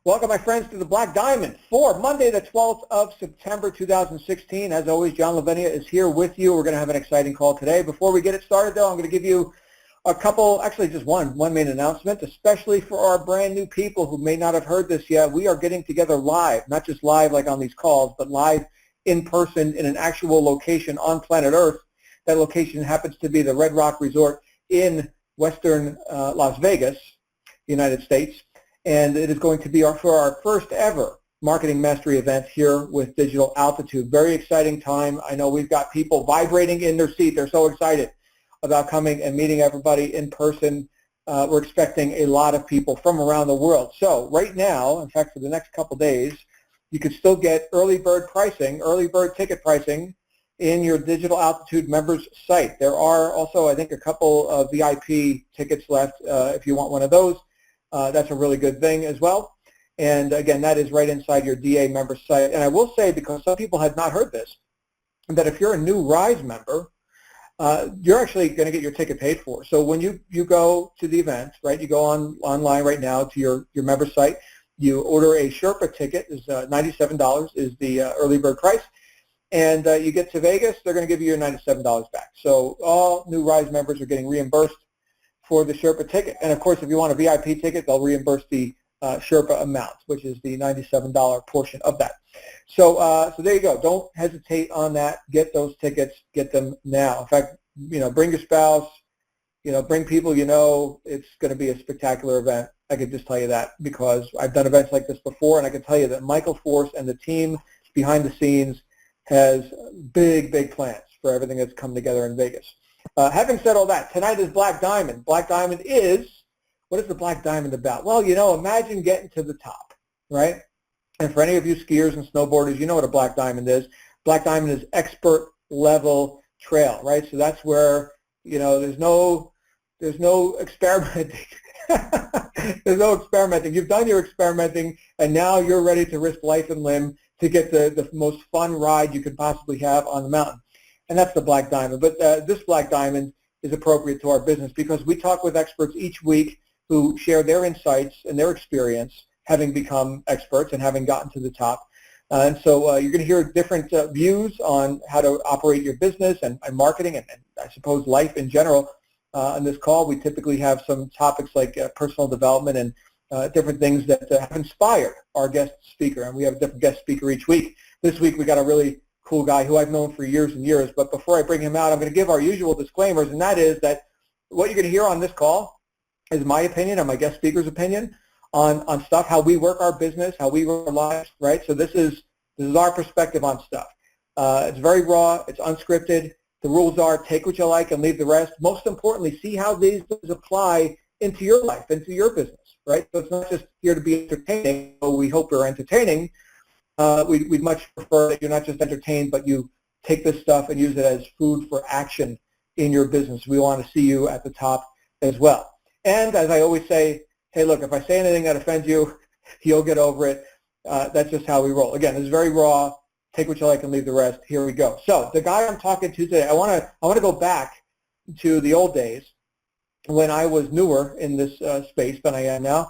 Welcome, my friends, to the Black Diamond for Monday, the 12th of September, 2016. As always, John Lavinia is here with you. We're going to have an exciting call today. Before we get it started, though, I'm going to give you a couple, actually just one main announcement, especially for our brand new people who may not have heard this yet. We are getting together live, not just live like on these calls, but live in person in an actual location on planet Earth. That location happens to be the Red Rock Resort in western Las Vegas, United States. And it is going to be for our first ever Marketing Mastery event here with Digital Altitude. Very exciting time. I know we've got people vibrating in their seat. They're so excited about coming and meeting everybody in person. We're expecting a lot of people from around the world. So right now, in fact, for the next couple days, you can still get early bird pricing, early bird ticket pricing in your Digital Altitude members site. There are also, I think, a couple of VIP tickets left if you want one of those. That's a really good thing as well. And again, that is right inside your DA member site. And I will say, because some people had not heard this, that if you're a new RISE member, you're actually going to get your ticket paid for. So when you go to the event, right, you go online right now to your member site, you order a Sherpa ticket, is $97 is the early bird price, and you get to Vegas, they're going to give you your $97 back. So all new RISE members are getting reimbursed for the Sherpa ticket. And of course, if you want a VIP ticket, they'll reimburse the Sherpa amount, which is the $97 portion of that. So so there you go. Don't hesitate on that. Get those tickets. Get them now. In fact, bring your spouse, bring people It's going to be a spectacular event. I can just tell you that, because I've done events like this before, and I can tell you that Michael Force and the team behind the scenes has big plans for everything that's come together in Vegas. Having said all that, tonight is Black Diamond. Black Diamond is, what is the Black Diamond about? Well, imagine getting to the top, right? And for any of you skiers and snowboarders, you know what a Black Diamond is. Black Diamond is expert level trail, right? So that's where, there's no experimenting. There's no experimenting. You've done your experimenting, and now you're ready to risk life and limb to get the most fun ride you could possibly have on the mountain. And that's the Black Diamond. But this Black Diamond is appropriate to our business, because we talk with experts each week who share their insights and their experience having become experts and having gotten to the top. And so you're going to hear different views on how to operate your business and marketing and I suppose life in general. On this call, we typically have some topics like personal development and different things that have inspired our guest speaker. And we have a different guest speaker each week. This week we got a really cool guy who I've known for years and years. But before I bring him out, I'm going to give our usual disclaimers, and that is that what you're going to hear on this call is my opinion and my guest speaker's opinion on stuff, how we work our business, how we run our lives, right? So this is our perspective on stuff. It's very raw. It's unscripted. The rules are take what you like and leave the rest. Most importantly, see how these apply into your life, into your business, right? So it's not just here to be entertaining, though we hope you're entertaining. We'd much prefer that you're not just entertained, but you take this stuff and use it as food for action in your business. We want to see you at the top as well. And as I always say, hey, look, if I say anything that offends you, you'll get over it. That's just how we roll. Again, this is very raw. Take what you like and leave the rest. Here we go. So the guy I'm talking to today, I want to go back to the old days when I was newer in this space than I am now.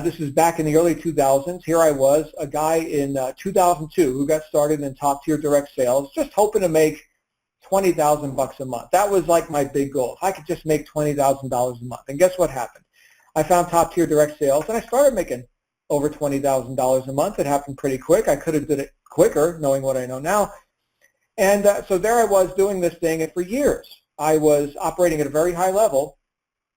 This is back in the early 2000s. Here I was, a guy in 2002 who got started in top-tier direct sales, just hoping to make $20,000 a month. That was like my big goal. If I could just make $20,000 a month. And guess what happened? I found top-tier direct sales, and I started making over $20,000 a month. It happened pretty quick. I could have did it quicker, knowing what I know now. And so there I was doing this thing, and for years I was operating at a very high level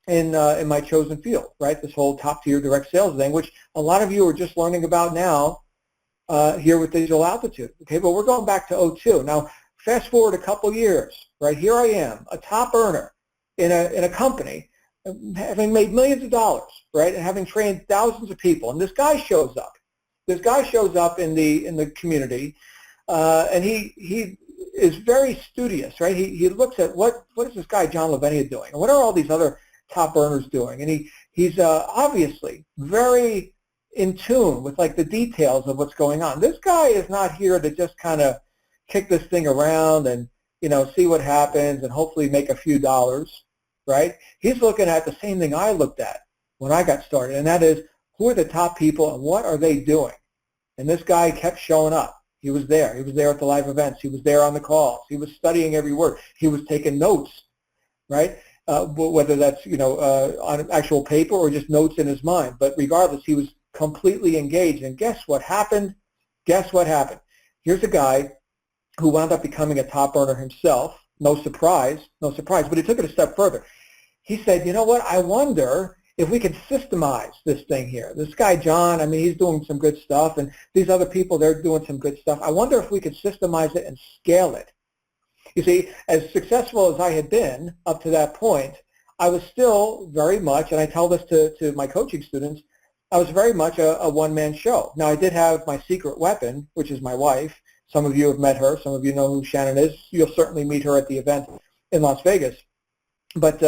in my chosen field, right? This whole top-tier direct sales thing, which a lot of you are just learning about now here with Digital Altitude. Okay, but we're going back to '02. Now, fast forward a couple years, right? Here I am, a top earner in a company, having made millions of dollars, right, and having trained thousands of people. And this guy shows up. This guy shows up in the community, and he is very studious, right? He looks at what is this guy John Lavinia doing, and what are all these other top earners doing, and he's obviously very in tune with like the details of what's going on. This guy is not here to just kind of kick this thing around and see what happens and hopefully make a few dollars, right? He's looking at the same thing I looked at when I got started, and that is, who are the top people and what are they doing? And this guy kept showing up. He was there. He was there at the live events. He was there on the calls. He was studying every word. He was taking notes, right? Whether that's, on actual paper or just notes in his mind. But regardless, he was completely engaged. And guess what happened? Guess what happened? Here's a guy who wound up becoming a top earner himself. No surprise, no surprise. But he took it a step further. He said, you know what? I wonder if we could systemize this thing here. This guy, John, I mean, he's doing some good stuff, and these other people, they're doing some good stuff. I wonder if we could systemize it and scale it. You see, as successful as I had been up to that point, I was still very much, and I tell this to my coaching students, I was very much a one-man show. Now, I did have my secret weapon, which is my wife. Some of you have met her. Some of you know who Shannon is. You'll certainly meet her at the event in Las Vegas. But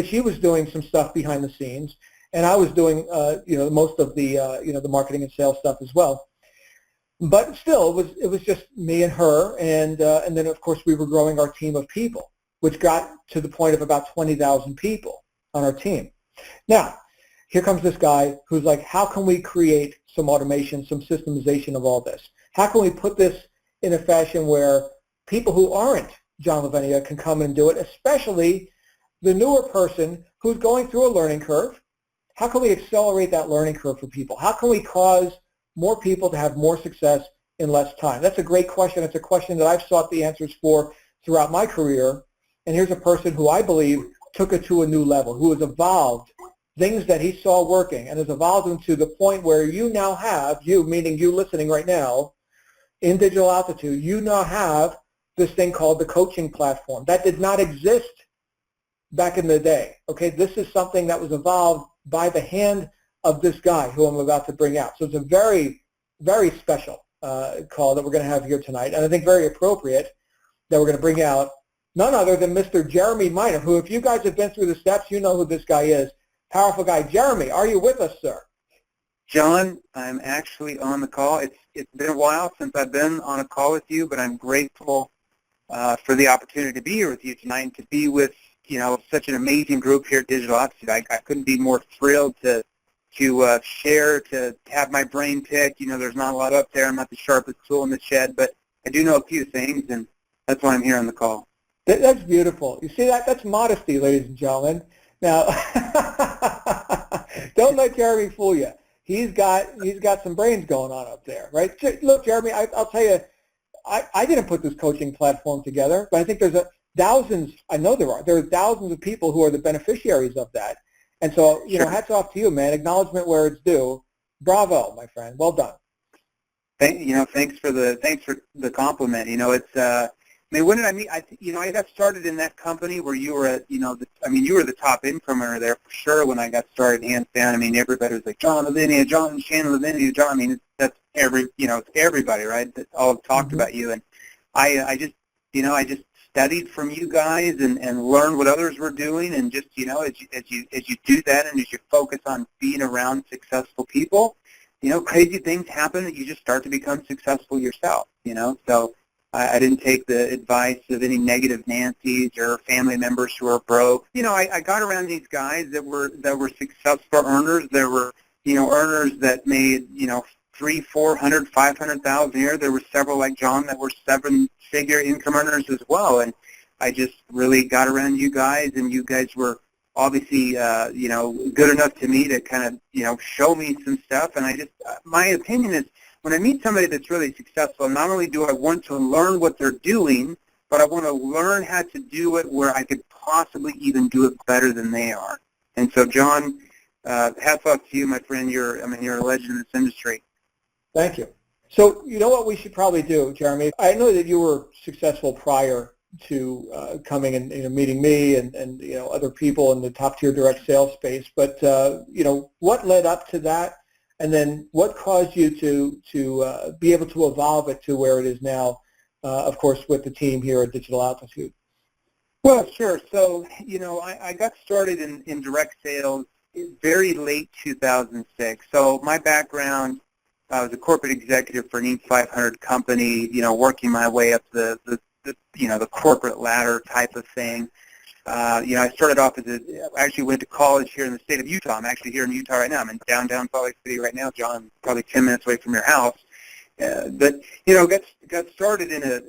she was doing some stuff behind the scenes, and I was doing most of the the marketing and sales stuff as well. But still, it was just me and her, and then of course we were growing our team of people, which got to the point of about 20,000 people on our team. Now, here comes this guy who's like, how can we create some automation, some systemization of all this? How can we put this in a fashion where people who aren't John Lavinia can come and do it, especially the newer person who's going through a learning curve? How can we accelerate that learning curve for people? How can we cause more people to have more success in less time? That's a great question. It's a question that I've sought the answers for throughout my career. And here's a person who I believe took it to a new level, who has evolved things that he saw working and has evolved them to the point where you now have, you, meaning you listening right now, in Digital Altitude, you now have this thing called the coaching platform. That did not exist back in the day. Okay, this is something that was evolved by the hand of this guy who I'm about to bring out. So it's a very, very special call that we're going to have here tonight, and I think very appropriate that we're going to bring out none other than Mr. Jeremy Miner, who, if you guys have been through the steps, you know who this guy is. Powerful guy. Jeremy, are you with us, sir? John, I'm actually on the call. It's been a while since I've been on a call with you, but I'm grateful for the opportunity to be here with you tonight and to be with such an amazing group here at Digital Altitude. I couldn't be more thrilled to share, to have my brain picked. There's not a lot up there. I'm not the sharpest tool in the shed, but I do know a few things, and that's why I'm here on the call. That's beautiful. You see that? That's modesty, ladies and gentlemen. Now, don't let Jeremy fool you. He's got some brains going on up there, right? Look, Jeremy, I'll tell you, I didn't put this coaching platform together, but I think there's thousands. I know there are thousands of people who are the beneficiaries of that. And so, Sure. Hats off to you, man. Acknowledgement where it's due. Bravo, my friend. Well done. Thanks for the compliment. When did I meet? I got started in that company where you were you were the top income earner there for sure when I got started, hands down. Everybody was like, John Lavinia, John, Shannon Lavinia, John. That's it's everybody, right? That all talked about you. And I just studied from you guys and learned what others were doing. And just, as you do that and as you focus on being around successful people, crazy things happen that you just start to become successful yourself, So I didn't take the advice of any negative Nancy's or family members who are broke. I got around these guys that were successful earners. There were, earners that made, 300, 400, 500,000 a year. There were several like John that were seven-figure income earners as well. And I just really got around you guys, and you guys were obviously, good enough to me to kind of, show me some stuff. And my opinion is, when I meet somebody that's really successful, not only do I want to learn what they're doing, but I want to learn how to do it where I could possibly even do it better than they are. And so, John, hats off to you, my friend. You're a legend in this industry. Thank you. So, you know what we should probably do, Jeremy? I know that you were successful prior to coming and meeting me and other people in the top tier direct sales space. But what led up to that? And then what caused you to be able to evolve it to where it is now, of course, with the team here at Digital Altitude? Well, sure. So, I got started in direct sales very late 2006. So my background, I was a corporate executive for an Inc. 500 company, working my way up the corporate ladder type of thing. I started off I actually went to college here in the state of Utah. I'm actually here in Utah right now. I'm in downtown Salt Lake City right now, John, probably 10 minutes away from your house. But got started in a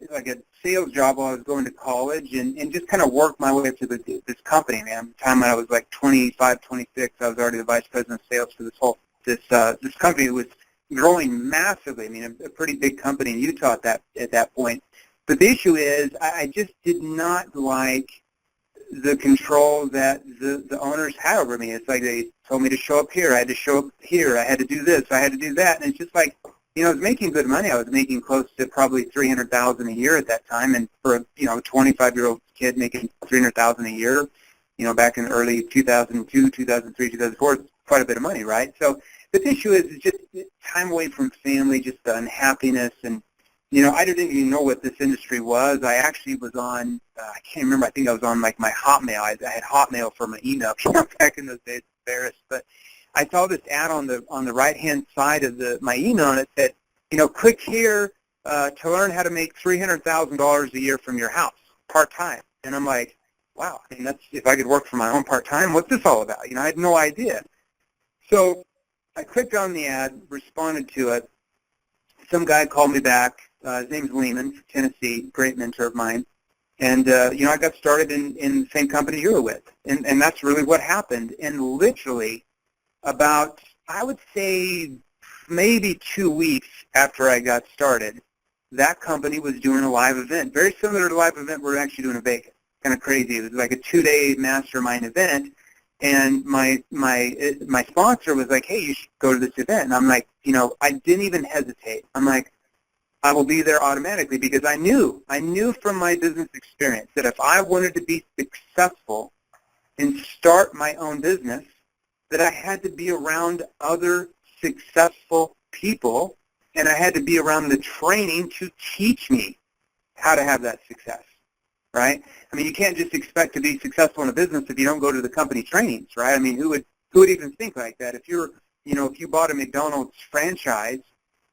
sales job while I was going to college, and just kind of worked my way up to this company, man. By the time I was like 25, 26, I was already the vice president of sales for this company. That was growing massively. I mean, a pretty big company in Utah at that point. But the issue is, I just did not like the control that the owners had over me. It's like they told me to show up here. I had to show up here. I had to do this. I had to do that. And it's just like, I was making good money. I was making close to probably $300,000 a year at that time. And for a 25-year-old kid making $300,000 a year, back in early 2002, 2003, 2004, it's quite a bit of money, right? So the issue is just time away from family, just the unhappiness. And, I didn't even know what this industry was. I actually was on, I can't remember, I think I was on like my Hotmail. I had Hotmail for my email back in those days, embarrassed. But I saw this ad on the right-hand side of my email, and it said, click here to learn how to make $300,000 a year from your house, part-time. And I'm like, wow, that's, if I could work for my own part-time, what's this all about? I had no idea. So I clicked on the ad, responded to it. Some guy called me back. His name's Lehman from Tennessee, great mentor of mine. And, I got started in the same company you were with. And that's really what happened. And literally about, I would say, maybe 2 weeks after I got started, that company was doing a live event, very similar to the live event we're actually doing in Vegas. Kind of crazy. It was like a 2-day mastermind event. And my sponsor was like, hey, you should go to this event. And I'm like, I didn't even hesitate. I'm like, I will be there automatically, because I knew from my business experience that if I wanted to be successful and start my own business, that I had to be around other successful people, and I had to be around the training to teach me how to have that success, right? I mean, you can't just expect to be successful in a business if you don't go to the company trainings, right? I mean, who would even think like that? If if you bought a McDonald's franchise,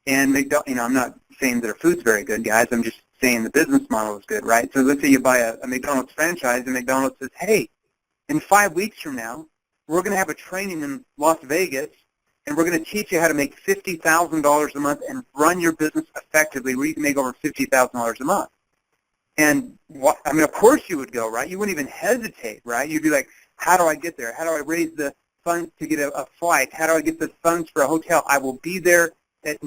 and I'm not saying their food's very good, guys. I'm just saying the business model is good, right? So let's say you buy a McDonald's franchise, and McDonald's says, hey, in 5 weeks from now, we're going to have a training in Las Vegas, and we're going to teach you how to make $50,000 a month and run your business effectively, where you can make over $50,000 a month. And, of course you would go, right? You wouldn't even hesitate, right? You'd be like, how do I get there? How do I raise the funds to get a flight? How do I get the funds for a hotel? I will be there at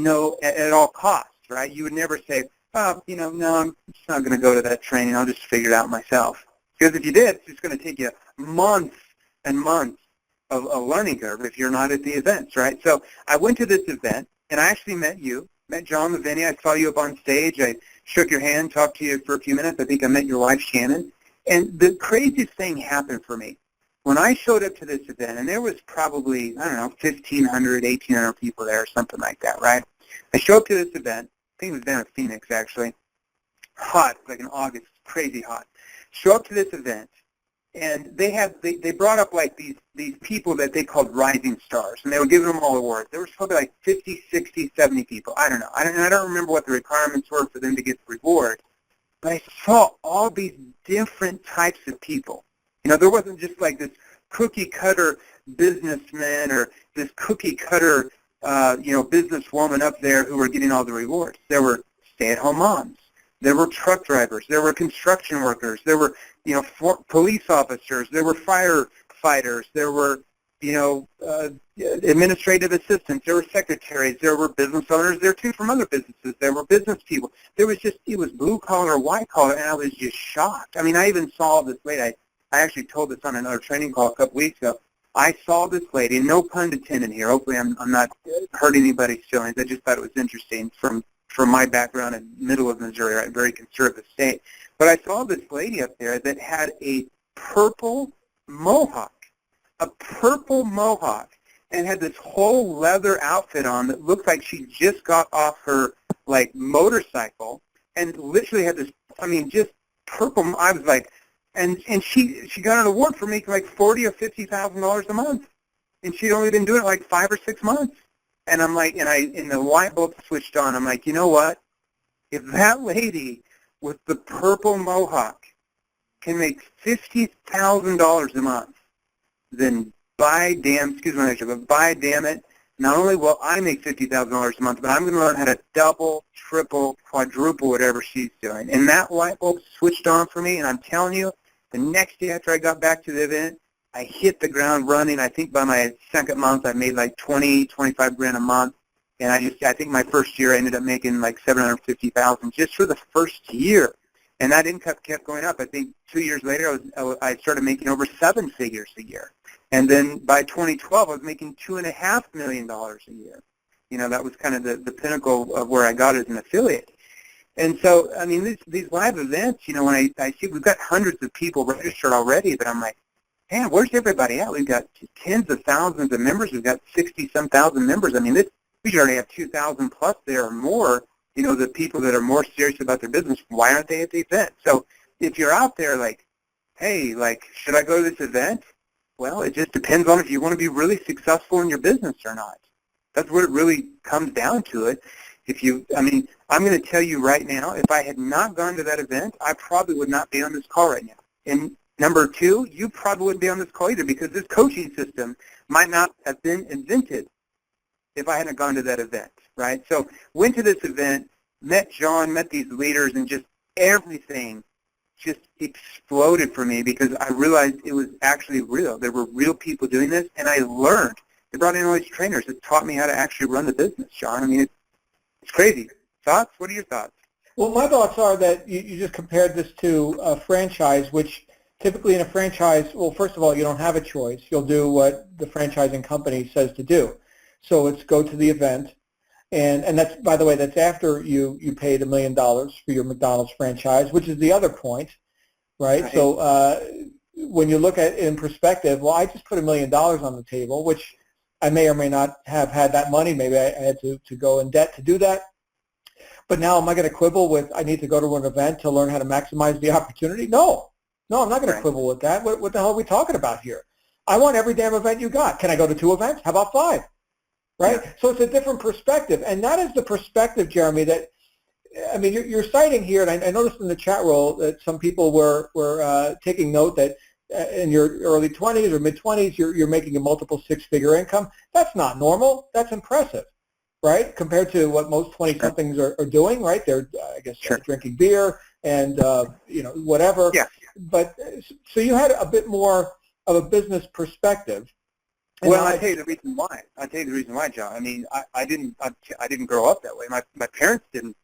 all costs, right? You would never say, no, I'm just not going to go to that training. I'll just figure it out myself. Because if you did, it's just going to take you months and months of a learning curve if you're not at the events, right? So I went to this event, and I actually met John Lavinia. I saw you up on stage. I shook your hand, talked to you for a few minutes. I think I met your wife, Shannon. And the craziest thing happened for me. When I showed up to this event, and there was probably, 1,500, 1,800 people there or something like that, right? I show up to this event. I think it was down in Phoenix, actually. Hot, like in August, crazy hot. Show up to this event, and they brought up like these people that they called rising stars, and they were giving them all awards. There was probably like 50, 60, 70 people. I don't know. I don't remember what the requirements were for them to get the reward, but I saw all these different types of people. There wasn't just like this cookie-cutter businessman or this cookie-cutter, businesswoman up there who were getting all the rewards. There were stay-at-home moms. There were truck drivers. There were construction workers. There were, police officers. There were firefighters. There were, administrative assistants. There were secretaries. There were business owners there too from other businesses. There were business people. It was blue collar, white collar, and I was just shocked. I mean, I even saw this lady. I actually told this on another training call a couple weeks ago. I saw this lady, and no pun intended here. Hopefully I'm not hurting anybody's feelings. I just thought it was interesting from my background in the middle of Missouri, right, very conservative state. But I saw this lady up there that had a purple mohawk, and had this whole leather outfit on that looked like she just got off her, motorcycle, and literally had this, just purple. I was like, and she got an award for making like $40,000 or $50,000 a month, and she'd only been doing it like 5 or 6 months. And I'm like, and the light bulb switched on. I'm like, you know what? If that lady with the purple mohawk can make $50,000 a month, then by damn it, not only will I make $50,000 a month, but I'm going to learn how to double, triple, quadruple whatever she's doing. And that light bulb switched on for me, and I'm telling you, the next day after I got back to the event, I hit the ground running. I think by my second month, I made like 20, 25 grand a month. And I think my first year I ended up making like 750,000 just for the first year. And that income kept going up. I think 2 years later, I started making over 7 figures a year. And then by 2012, I was making $2.5 million a year. You know, that was kind of the pinnacle of where I got as an affiliate. And so, I mean, these live events, you know, when I see we've got hundreds of people registered already, but I'm like, man, where's everybody at? We've got tens of thousands of members. We've got 60-some thousand members. I mean, we should already have 2,000 plus there or more, you know, the people that are more serious about their business. Why aren't they at the event? So if you're out there like, hey, like, should I go to this event? Well, it just depends on if you want to be really successful in your business or not. That's what it really comes down to it. I mean, I'm going to tell you right now, if I had not gone to that event, I probably would not be on this call right now. And number two, you probably wouldn't be on this call either, because this coaching system might not have been invented if I hadn't gone to that event, right? So went to this event, met John, met these leaders, and just everything just exploded for me because I realized it was actually real. There were real people doing this, and I learned. They brought in all these trainers that taught me how to actually run the business, John. I mean, it's crazy. Thoughts? What are your thoughts? Well, my thoughts are that you just compared this to a franchise, which typically in a franchise, well, first of all, you don't have a choice. You'll do what the franchising company says to do. So it's go to the event. And that's, by the way, that's after you paid $1 million for your McDonald's franchise, which is the other point, right? So when you look at it in perspective, well, I just put $1 million on the table, which I may or may not have had that money. Maybe I had to go in debt to do that. But now am I going to quibble with I need to go to an event to learn how to maximize the opportunity? No, I'm not going to quibble with that. What the hell are we talking about here? I want every damn event you got. Can I go to 2 events? How about 5? Right? Yeah. So it's a different perspective. And that is the perspective, Jeremy, that, I mean, you're citing here, and I noticed in the chat roll that some people were taking note that in your early 20s or mid-20s, you're making a multiple 6-figure income. That's not normal. That's impressive, right? Compared to what most 20-somethings are doing, right? They're, I guess, drinking beer and, you know, whatever. Yeah. But so you had a bit more of a business perspective. Well, I'll tell you the reason why. John. I mean, I didn't grow up that way. My parents didn't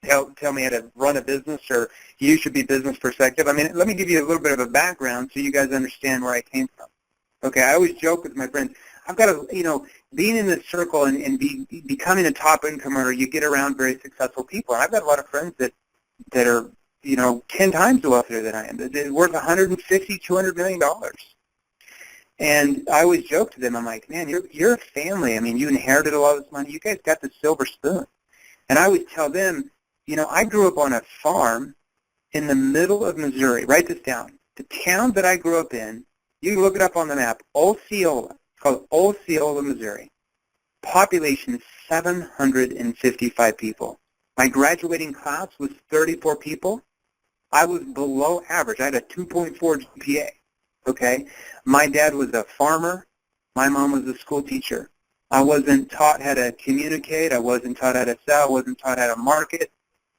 tell me how to run a business or you should be business perspective. I mean, let me give you a little bit of a background so you guys understand where I came from. Okay, I always joke with my friends, I've got to, you know, being in this circle and becoming a top income earner, you get around very successful people. And I've got a lot of friends that are, you know, 10 times the wealthier than I am. They're worth $150, $200 million. And I always joke to them, I'm like, man, you're a family. I mean, you inherited a lot of this money. You guys got the silver spoon. And I always tell them, you know, I grew up on a farm in the middle of Missouri. Write this down. The town that I grew up in, you can look it up on the map, Osceola. It's called Osceola, Missouri. Population is 755 people. My graduating class was 34 people. I was below average. I had a 2.4 GPA. Okay, my dad was a farmer. My mom was a school teacher. I wasn't taught how to communicate. I wasn't taught how to sell. I wasn't taught how to market.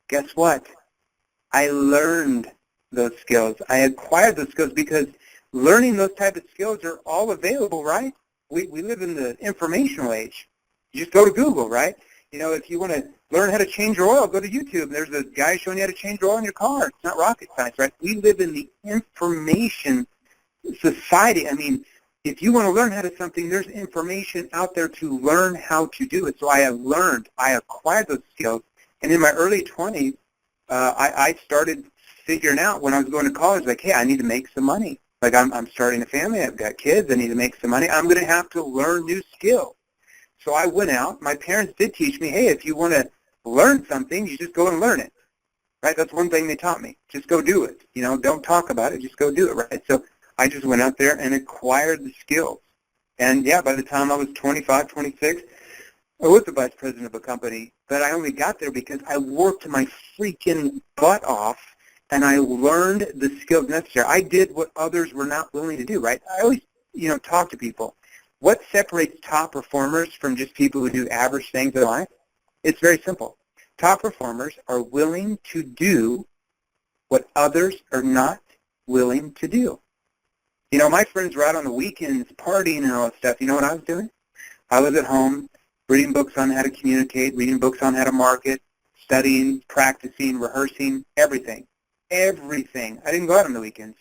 Guess what? I learned those skills. I acquired those skills because learning those type of skills are all available, right? We live in the informational age. You just go to Google, right? You know, if you want to learn how to change your oil, go to YouTube. There's a guy showing you how to change your oil in your car. It's not rocket science, right? We live in the information society. I mean, if you want to learn how to something, there's information out there to learn how to do it. So I acquired those skills. And in my early 20s, I started figuring out when I was going to college, like, hey, I need to make some money. Like, I'm starting a family. I've got kids. I need to make some money. I'm going to have to learn new skills. So I went out. My parents did teach me, hey, if you want to learn something, you just go and learn it. Right? That's one thing they taught me. Just go do it. You know, don't talk about it. Just go do it, right? So I just went out there and acquired the skills. And, yeah, by the time I was 25, 26, I was the vice president of a company, but I only got there because I worked my freaking butt off and I learned the skills necessary. I did what others were not willing to do, right? I always, talk to people. What separates top performers from just people who do average things in life? It's very simple. Top performers are willing to do what others are not willing to do. My friends were out on the weekends partying and all that stuff. You know what I was doing? I was at home reading books on how to communicate, reading books on how to market, studying, practicing, rehearsing, everything. Everything. I didn't go out on the weekends.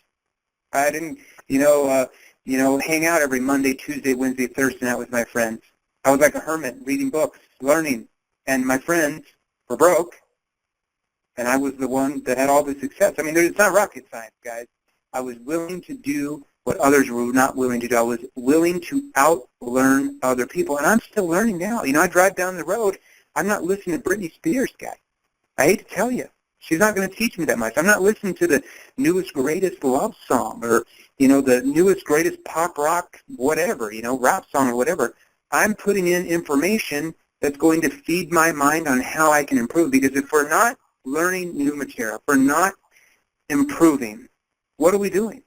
I didn't, hang out every Monday, Tuesday, Wednesday, Thursday night with my friends. I was like a hermit, reading books, learning, and my friends were broke, and I was the one that had all the success. I mean, it's not rocket science, guys. I was willing to do what others were not willing to do. I was willing to out-learn other people, and I'm still learning now. I drive down the road. I'm not listening to Britney Spears, guy. I hate to tell you. She's not going to teach me that much. I'm not listening to the newest, greatest love song or, the newest, greatest pop rock, whatever, rap song or whatever. I'm putting in information that's going to feed my mind on how I can improve. Because if we're not learning new material, if we're not improving, what are we doing?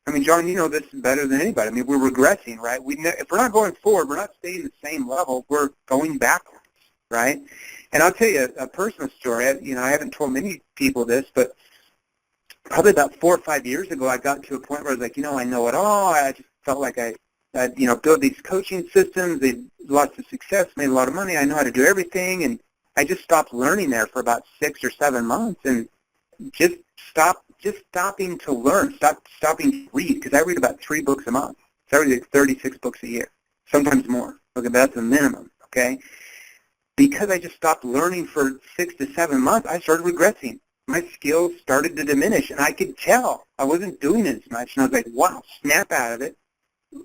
I mean, John, you know this better than anybody. I mean, we're regressing, right? If we're not going forward, we're not staying at the same level. We're going backwards, right? And I'll tell you a personal story. I haven't told many people this, but probably about 4 or 5 years ago, I got to a point where I was like, I know it all. I just felt like I built these coaching systems. They had lots of success, made a lot of money. I know how to do everything. And I just stopped learning there for about 6 or 7 months and just stopping to learn, stopping to read, because I read about 3 books a month. So I read like 36 books a year, sometimes more. Okay, but that's the minimum, okay? Because I just stopped learning for 6 to 7 months, I started regressing. My skills started to diminish, and I could tell I wasn't doing it as much. And I was like, wow, snap out of it.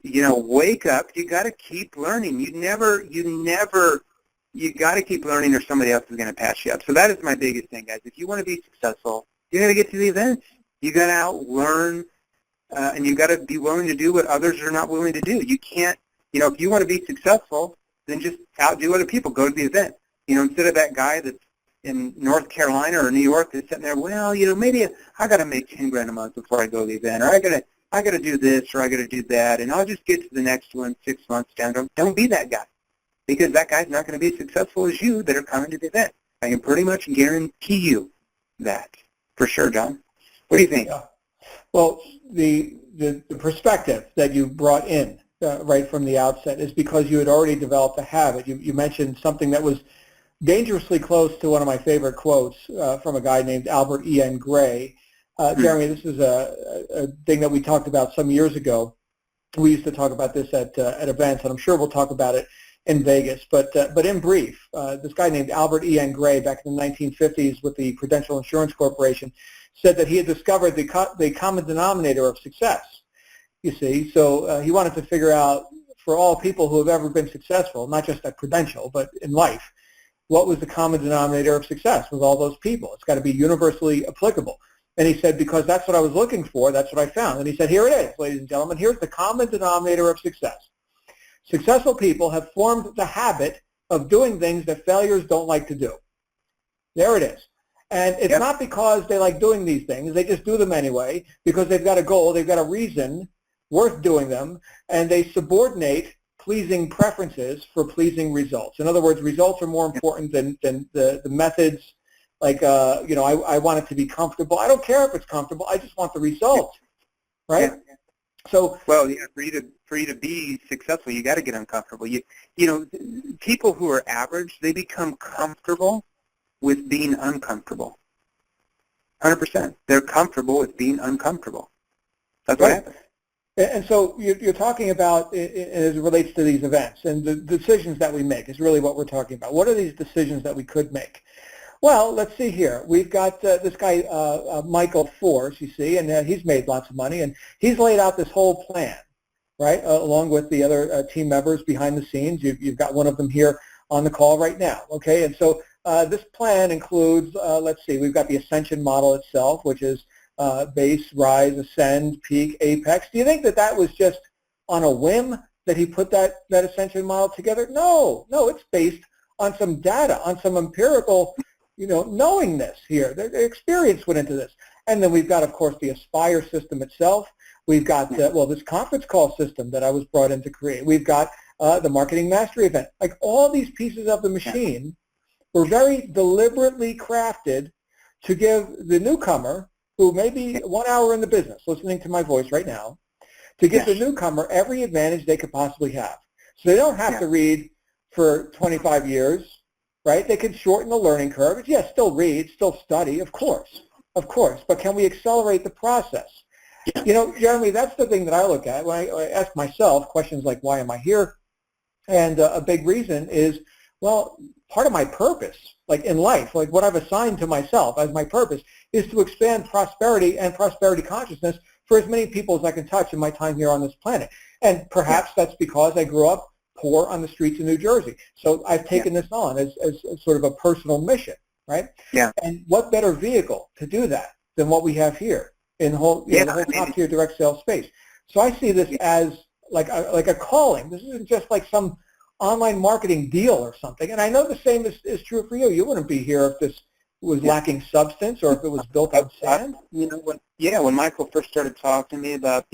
Wake up. You got to keep learning. You got to keep learning or somebody else is going to pass you up. So that is my biggest thing, guys. If you want to be successful, you got to get to the events. You got to outlearn, and you got to be willing to do what others are not willing to do. You can't, if you want to be successful, then just outdo other people. Go to the event. Instead of that guy that's in North Carolina or New York that's sitting there, well, maybe I got to make $10,000 a month before I go to the event, or I got to do this, or I got to do that, and I'll just get to the next one 6 months down the road. Don't be that guy, because that guy's not going to be as successful as you that are coming to the event. I can pretty much guarantee you that, for sure, John. What do you think? Yeah. Well, the perspective that you brought in right from the outset is because you had already developed a habit. You mentioned something that was dangerously close to one of my favorite quotes from a guy named Albert E.N. Gray. Jeremy, this is a thing that we talked about some years ago. We used to talk about this at events, and I'm sure we'll talk about it in Vegas. But in brief, this guy named Albert E.N. Gray back in the 1950s with the Prudential Insurance Corporation said that he had discovered the common denominator of success, you see. So he wanted to figure out for all people who have ever been successful, not just at Prudential, but in life, what was the common denominator of success with all those people? It's got to be universally applicable. And he said, because that's what I was looking for, that's what I found. And he said, here it is, ladies and gentlemen. Here's the common denominator of success. Successful people have formed the habit of doing things that failures don't like to do. There it is. And it's not because they like doing these things. They just do them anyway because they've got a goal, they've got a reason worth doing them, and they subordinate pleasing preferences for pleasing results. In other words, results are more important than the methods. Like, I want it to be comfortable. I don't care if it's comfortable. I just want the result, right? Yeah. So, well, for you to be successful, you got to get uncomfortable. People who are average, they become comfortable with being uncomfortable. 100%. They're comfortable with being uncomfortable. That's what happens. And so you're talking about, as it relates to these events and the decisions that we make is really what we're talking about. What are these decisions that we could make? Well, let's see here. We've got this guy, Michael Force, you see, and he's made lots of money, and he's laid out this whole plan, right, along with the other team members behind the scenes. You've got one of them here on the call right now, okay? And so this plan includes, let's see, we've got the ascension model itself, which is base, rise, ascend, peak, apex. Do you think that was just on a whim that he put that ascension model together? No, it's based on some data, on some empirical knowingness here. Their experience went into this. And then we've got, of course, the Aspire system itself. We've got, this conference call system that I was brought in to create. We've got the Marketing Mastery event. Like all these pieces of the machine were very deliberately crafted to give the newcomer, who may be 1 hour in the business, listening to my voice right now, to give the newcomer every advantage they could possibly have. So they don't have to read for 25 years, right? They can shorten the learning curve. Yes, still read, still study, of course. But can we accelerate the process? You know, Jeremy, that's the thing that I look at when I ask myself questions like, why am I here? And a big reason is, well, part of my purpose, like in life, like what I've assigned to myself as my purpose, is to expand prosperity and prosperity consciousness for as many people as I can touch in my time here on this planet. And perhaps that's because I grew up poor on the streets of New Jersey. So I've taken this on as sort of a personal mission, right? Yeah. And what better vehicle to do that than what we have here in the whole, the whole top-tier direct sales space. So I see this as like a calling. This isn't just like some online marketing deal or something. And I know the same is true for you. You wouldn't be here if this was lacking substance or if it was built on sand. When Michael first started talking to me about,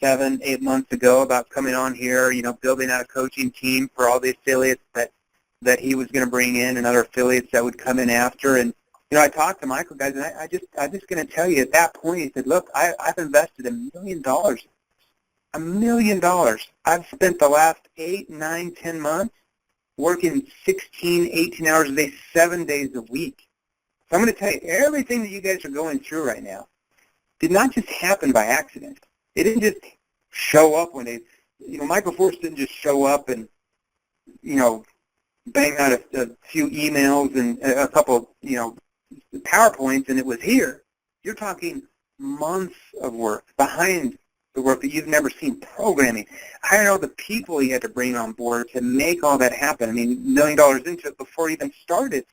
7, 8 months ago about coming on here, building out a coaching team for all the affiliates that he was going to bring in and other affiliates that would come in after. And, I talked to Michael, guys, and I'm just going to tell you at that point, he said, look, I've invested $1 million. $1 million. I've spent the last 8, 9, 10 months working 16, 18 hours a day, 7 days a week. So I'm going to tell you, everything that you guys are going through right now did not just happen by accident. It didn't just show up when they, Michael Force didn't just show up and, bang out a few emails and a couple, PowerPoints and it was here. You're talking months of work behind the work that you've never seen, programming. I don't know the people you had to bring on board to make all that happen. I mean, $1 million into it before it even started,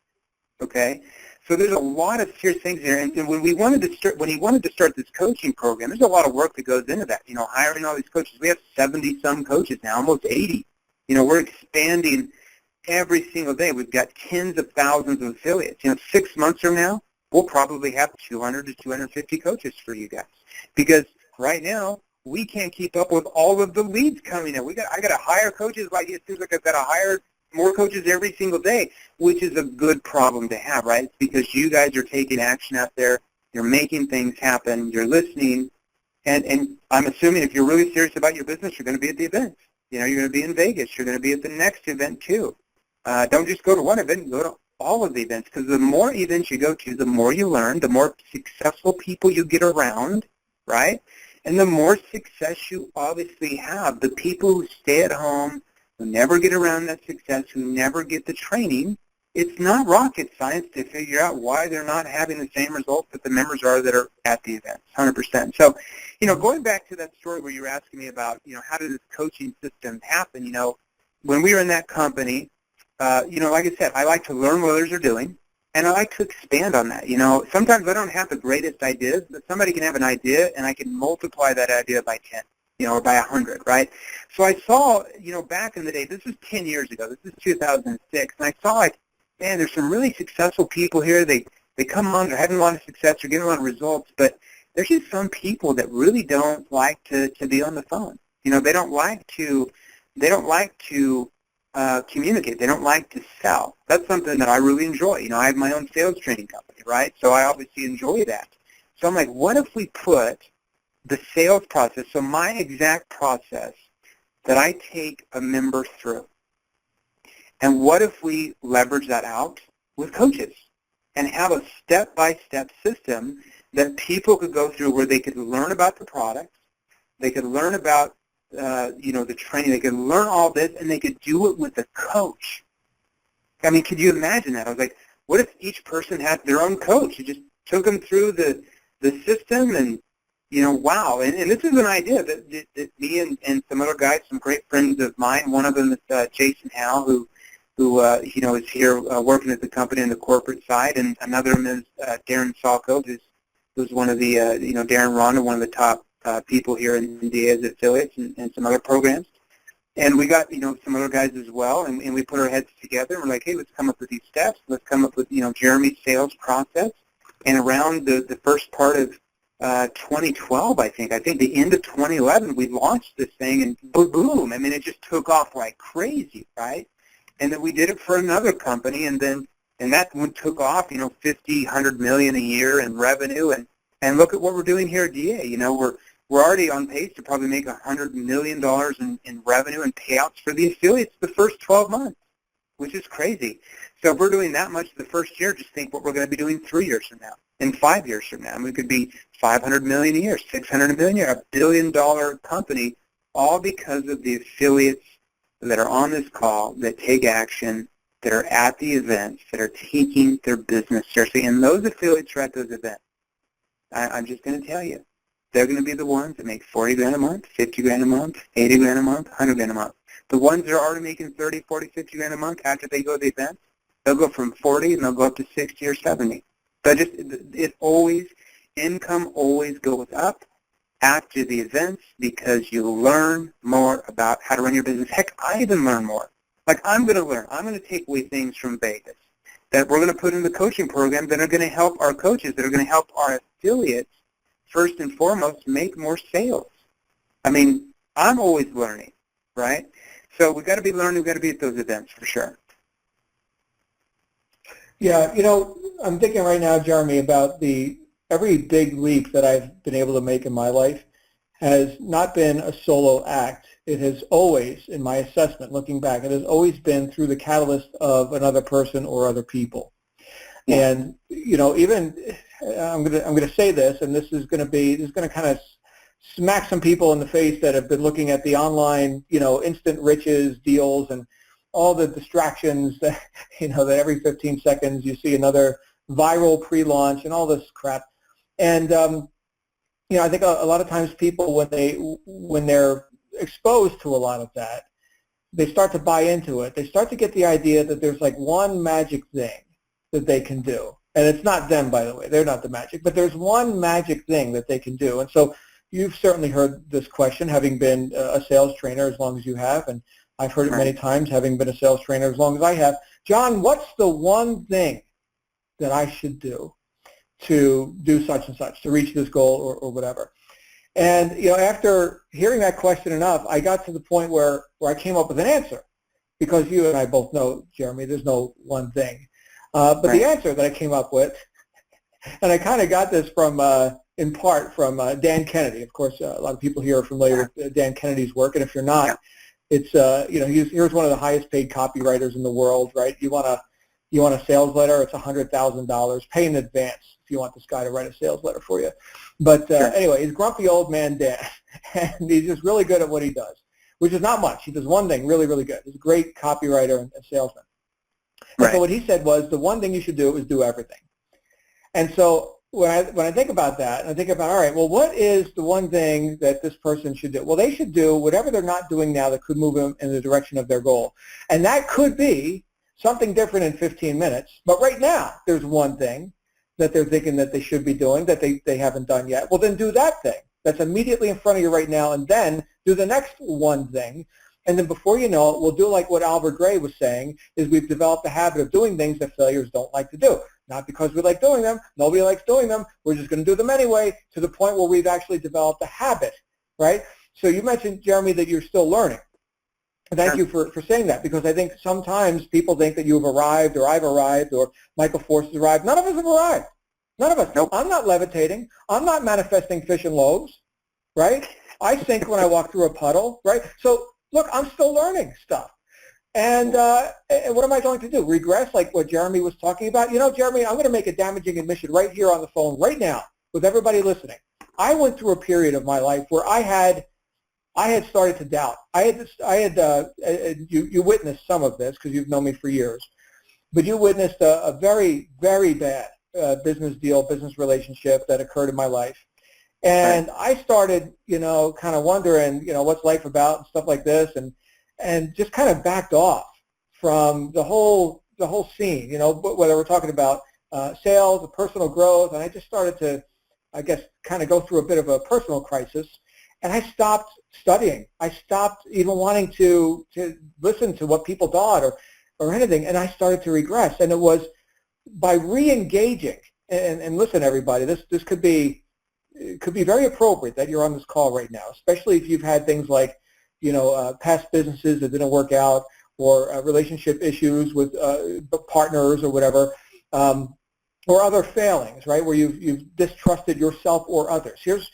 okay? So there's a lot of serious things here, and when he wanted to start this coaching program, there's a lot of work that goes into that. Hiring all these coaches. We have 70-some coaches now, almost 80. We're expanding every single day. We've got tens of thousands of affiliates. 6 months from now, we'll probably have 200 to 250 coaches for you guys, because right now we can't keep up with all of the leads coming in. I got to hire coaches. Like it seems like I've got to hire more coaches every single day, which is a good problem to have, right? It's because you guys are taking action out there. You're making things happen. You're listening. And I'm assuming if you're really serious about your business, you're going to be at the events. You're going to be in Vegas. You're going to be at the next event too. Don't just go to one event. Go to all of the events, because the more events you go to, the more you learn, the more successful people you get around, right? And the more success you obviously have. The people who stay at home, who never get around that success, who never get the training, it's not rocket science to figure out why they're not having the same results that the members are that are at the events, 100%. So, going back to that story where you were asking me about, how did this coaching system happen, when we were in that company, like I said, I like to learn what others are doing, and I like to expand on that. Sometimes I don't have the greatest ideas, but somebody can have an idea, and I can multiply that idea by 10. Or by 100, right? So I saw, back in the day, this was 10 years ago, this is 2006, and I saw, man, there's some really successful people here. They come on, they're having a lot of success, they're getting a lot of results, but there's just some people that really don't like to be on the phone. They don't like to communicate. They don't like to sell. That's something that I really enjoy. I have my own sales training company, right? So I obviously enjoy that. So I'm like, what if we put the sales process, so my exact process that I take a member through, and what if we leverage that out with coaches and have a step-by-step system that people could go through where they could learn about the products, they could learn about the training, they could learn all this, and they could do it with a coach. I mean, could you imagine that? I was like, what if each person had their own coach? You just took them through the system, and wow. And this is an idea that me and some other guys, some great friends of mine, one of them is Jason Howe, who is here working at the company on the corporate side, and another of them is Darren Salko, who's one of the, Darren Ronda, one of the top people here in India's affiliates and some other programs. And we got, some other guys as well, and we put our heads together, and we're like, hey, let's come up with these steps. Let's come up with, Jeremy's sales process. And around the first part of 2012, I think. I think the end of 2011, we launched this thing, and boom! I mean, it just took off like crazy, right? And then we did it for another company, and that one took off, 50, 100 million a year in revenue, and look at what we're doing here at DA. We're already on pace to probably make $100 million in revenue and payouts for the affiliates the first 12 months, which is crazy. So if we're doing that much the first year, just think what we're going to be doing 3 years from now, and 5 years from now. We could be 500 million a year, 600 million a year, $1 billion company, all because of the affiliates that are on this call, that take action, that are at the events, that are taking their business seriously. And those affiliates are at those events. I'm just going to tell you, they're going to be the ones that make 40 grand a month, 50 grand a month, 80 grand a month, 100 grand a month. The ones that are already making 30, 40, 50 grand a month after they go to the events, they'll go from 40 and they'll go up to 60 or 70. So income always goes up after the events because you learn more about how to run your business. Heck, I even learn more. Like I'm going to take away things from Vegas that we're going to put in the coaching program that are going to help our coaches, that are going to help our affiliates, first and foremost, make more sales. I mean, I'm always learning, right? So we've got to be learning, we've got to be at those events for sure. Yeah, I'm thinking right now, Jeremy, about every big leap that I've been able to make in my life has not been a solo act. It has always, in my assessment, looking back, it has always been through the catalyst of another person or other people. Yeah. And even I'm going to say this, and this is going to kind of smack some people in the face that have been looking at the online, instant riches deals and all the distractions that, that every 15 seconds you see another viral pre-launch and all this crap. And, I think a lot of times people, when they're exposed to a lot of that, they start to buy into it. They start to get the idea that there's like one magic thing that they can do. And it's not them, by the way. They're not the magic. But there's one magic thing that they can do. And so you've certainly heard this question, having been a sales trainer as long as you have, and I've heard it many times, having been a sales trainer as long as I have. John, what's the one thing that I should do to do such and such, to reach this goal or whatever? And, after hearing that question enough, I got to the point where I came up with an answer, because you and I both know, Jeremy, there's no one thing. But the answer that I came up with, and I kind of got this from, in part from Dan Kennedy. Of course, a lot of people here are familiar with Dan Kennedy's work, and if you're not, it's, here's one of the highest paid copywriters in the world, right? You want a sales letter, it's $100,000. Pay in advance if you want this guy to write a sales letter for you. But anyway, he's grumpy old man Dan, and he's just really good at what he does, which is not much. He does one thing really, really good. He's a great copywriter and salesman. And so what he said was, the one thing you should do is do everything. And so when I think about that, I think about, all right, well, what is the one thing that this person should do? Well, they should do whatever they're not doing now that could move them in the direction of their goal. And that could be something different in 15 minutes. But right now, there's one thing that they're thinking that they should be doing that they haven't done yet. Well, then do that thing that's immediately in front of you right now, and then do the next one thing. And then before you know it, we'll do like what Albert Gray was saying, is we've developed a habit of doing things that failures don't like to do. Not because we like doing them. Nobody likes doing them. We're just going to do them anyway, to the point where we've actually developed a habit, right? So you mentioned, Jeremy, that you're still learning. Thank you for saying that, because I think sometimes people think that you've arrived, or I've arrived, or Michael Force has arrived. None of us have arrived. None of us. Nope. I'm not levitating. I'm not manifesting fish and loaves, right? I sink when I walk through a puddle, right? So look, I'm still learning stuff. And what am I going to do? Regress, like what Jeremy was talking about? Jeremy, I'm going to make a damaging admission right here on the phone right now with everybody listening. I went through a period of my life where I had started to doubt. You witnessed some of this because you've known me for years, but you witnessed a very, very bad business deal, business relationship that occurred in my life. And I started, kind of wondering, what's life about and stuff like this, and just kind of backed off from the whole scene, whether we're talking about sales or personal growth. And I just started to, I guess, kind of go through a bit of a personal crisis. And I stopped studying. I stopped even wanting to listen to what people thought or anything. And I started to regress. And it was by re-engaging. And listen, everybody, this could be, it could be very appropriate that you're on this call right now, especially if you've had things like, past businesses that didn't work out, or relationship issues with partners or whatever, or other failings, right, where you've distrusted yourself or others. Here's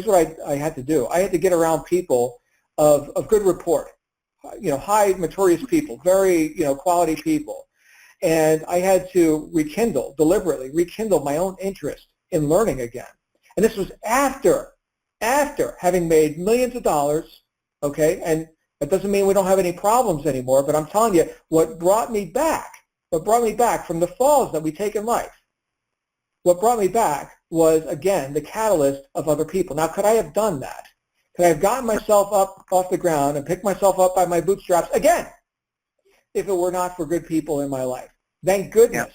what I had to do. I had to get around people of good rapport, high notorious people, very, quality people. And I had to deliberately rekindle my own interest in learning again. And this was after having made millions of dollars, okay? And that doesn't mean we don't have any problems anymore, but I'm telling you, what brought me back from the falls that we take in life, what brought me back was, again, the catalyst of other people. Now, could I have done that? Could I have gotten myself up off the ground and picked myself up by my bootstraps again if it were not for good people in my life? Thank goodness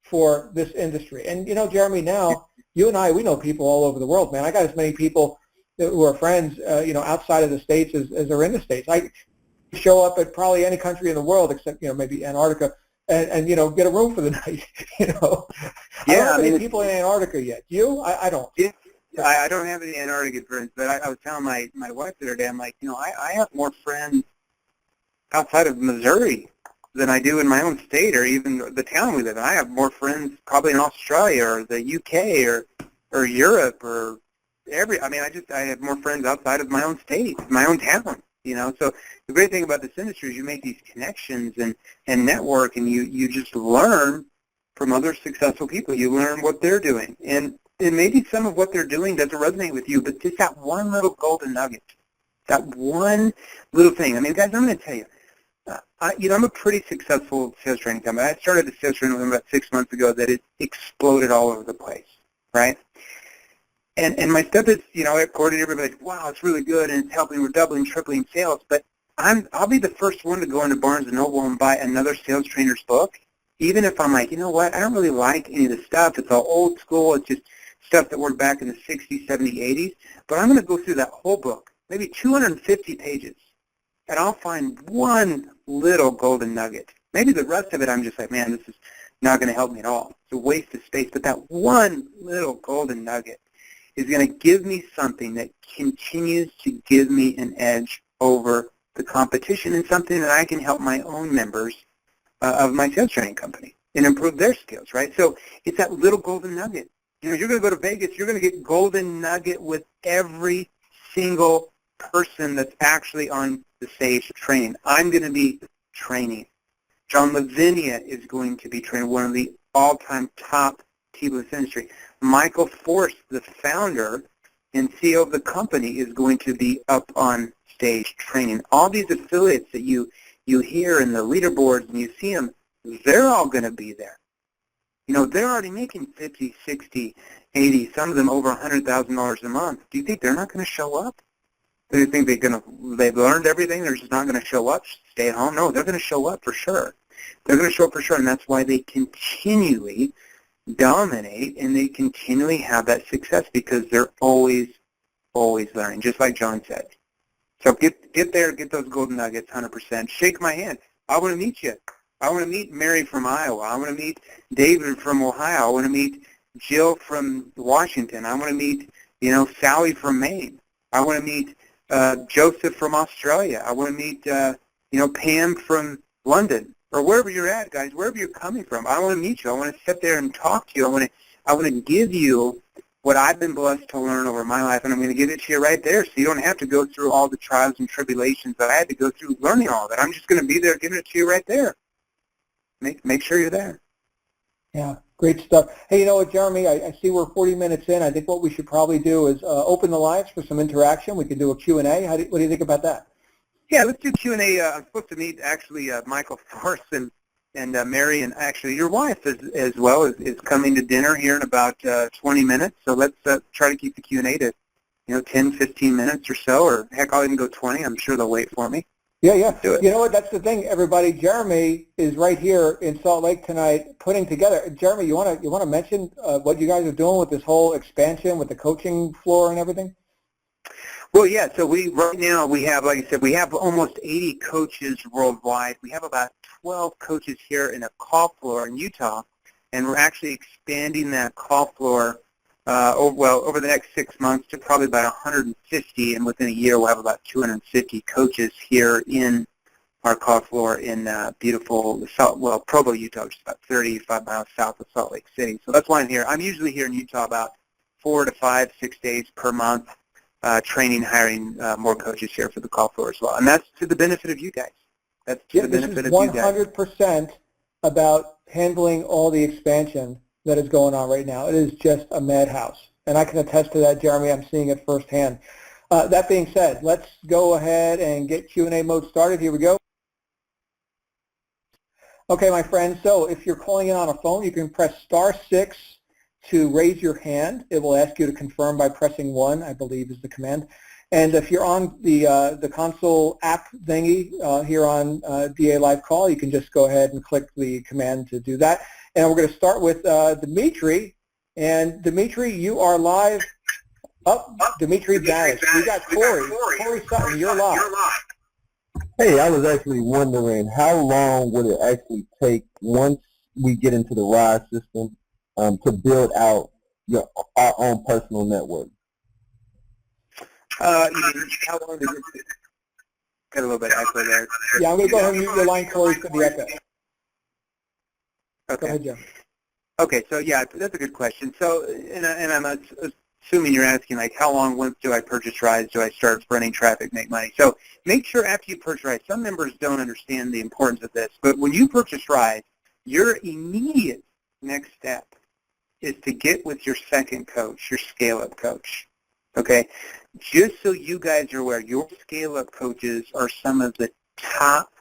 for this industry. And, Jeremy, now, you and I, we know people all over the world, man. I got as many people who are friends, outside of the States as are in the States. I show up at probably any country in the world except, maybe Antarctica and get a room for the night, I don't have any people in Antarctica yet. You? I don't. Yeah. I don't have any Antarctica friends, but I was telling my wife the other day, I'm like, I have more friends outside of Missouri than I do in my own state or even the town we live in. I have more friends probably in Australia or the UK or Europe or I have more friends outside of my own state, my own town, So the great thing about this industry is you make these connections and network, and you just learn from other successful people. You learn what they're doing. And maybe some of what they're doing doesn't resonate with you, but just that one little golden nugget, that one little thing. Guys, I'm going to tell you, I'm a pretty successful sales training company. I started a sales training with them about 6 months ago that it exploded all over the place, right? And my stuff is, according to everybody, wow, it's really good, and it's helping, we're doubling, tripling sales, but I'll be the first one to go into Barnes & Noble and buy another sales trainer's book, even if I'm like, you know what, I don't really like any of the stuff. It's all old school. It's just stuff that worked back in the 60s, 70s, 80s. But I'm going to go through that whole book, maybe 250 pages, and I'll find one little golden nugget. Maybe the rest of it I'm just like, man, this is not going to help me at all. It's a waste of space. But that one little golden nugget is going to give me something that continues to give me an edge over the competition, and something that I can help my own members of my sales training company and improve their skills, right? So it's that little golden nugget. You're going to go to Vegas, you're going to get golden nugget with every single person that's actually on the stage training. I'm going to be training. John Lavinia is going to be training, one of the all-time top people in this industry. Michael Force, the founder and CEO of the company, is going to be up on stage training. All these affiliates that you hear in the leaderboards and you see them, they're all going to be there. They're already making 50, 60, 80, some of them over $100,000 a month. Do you think they're not going to show up? Do you think they've learned everything, they're just not going to show up, stay at home? No, they're going to show up for sure. They're going to show up for sure, and that's why they continually dominate and they continually have that success, because they're always learning, just like John said. So get there, get those golden nuggets, 100%. Shake my hand. I want to meet you. I want to meet Mary from Iowa. I want to meet David from Ohio. I want to meet Jill from Washington. I want to meet, Sally from Maine. I want to meet Joseph from Australia. I want to meet, Pam from London, or wherever you're at, guys, wherever you're coming from. I want to meet you. I want to sit there and talk to you. I want to give you what I've been blessed to learn over my life, and I'm going to give it to you right there, so you don't have to go through all the trials and tribulations that I had to go through learning all that. I'm just going to be there giving it to you right there. Make sure you're there. Yeah, great stuff. Hey, you know what, Jeremy, I see we're 40 minutes in. I think what we should probably do is open the lines for some interaction. We could do a Q&A. What do you think about that? Yeah, let's do Q&A. I'm supposed to meet, actually, Michael Force and Mary, and actually your wife as well is coming to dinner here in about 20 minutes. So let's try to keep the Q&A to 10, 15 minutes or so, or heck, I'll even go 20. I'm sure they'll wait for me. Yeah. You know what? That's the thing, everybody. Jeremy is right here in Salt Lake tonight putting together. Jeremy, you want to mention what you guys are doing with this whole expansion with the coaching floor and everything? Well, yeah. So right now we have, like I said, we have almost 80 coaches worldwide. We have about 12 coaches here in a call floor in Utah, and we're actually expanding that call floor over the next 6 months to probably about 150, and within a year we'll have about 250 coaches here in our call floor in beautiful Provo, Utah, which is about 35 miles south of Salt Lake City. So that's why I'm here. I'm usually here in Utah about 4 to 5, 6 days per month, training, hiring more coaches here for the call floor as well. And that's to the benefit of you guys. That's to the benefit of you guys. This is 100% about handling all the expansion that is going on right now. It is just a madhouse. And I can attest to that, Jeremy. I'm seeing it firsthand. That being said, let's go ahead and get Q&A mode started. Here we go. Okay, my friends, so if you're calling in on a phone, you can press *6 to raise your hand. It will ask you to confirm by pressing 1, I believe is the command. And if you're on the console app thingy here on DA Live Call, you can just go ahead and click the command to do that. And we're going to start with Dimitri. And Dimitri, you are live. Dimitri vanished. We got Corey. Corey Sutton, you're live. Hey, I was actually wondering how long would it actually take once we get into the RISE system to build out our own personal network? You mean how long does it got a little bit echo there? Yeah, I'm going to go ahead and mute your line, Corey, for the echo. Okay. Go ahead, Jim. Okay, so yeah, that's a good question. So, and I'm assuming you're asking, like, how long once do I purchase RISE, do I start running traffic, make money? So make sure after you purchase RISE, some members don't understand the importance of this, but when you purchase RISE, your immediate next step is to get with your second coach, your scale-up coach, okay? Just so you guys are aware, your scale-up coaches are some of the top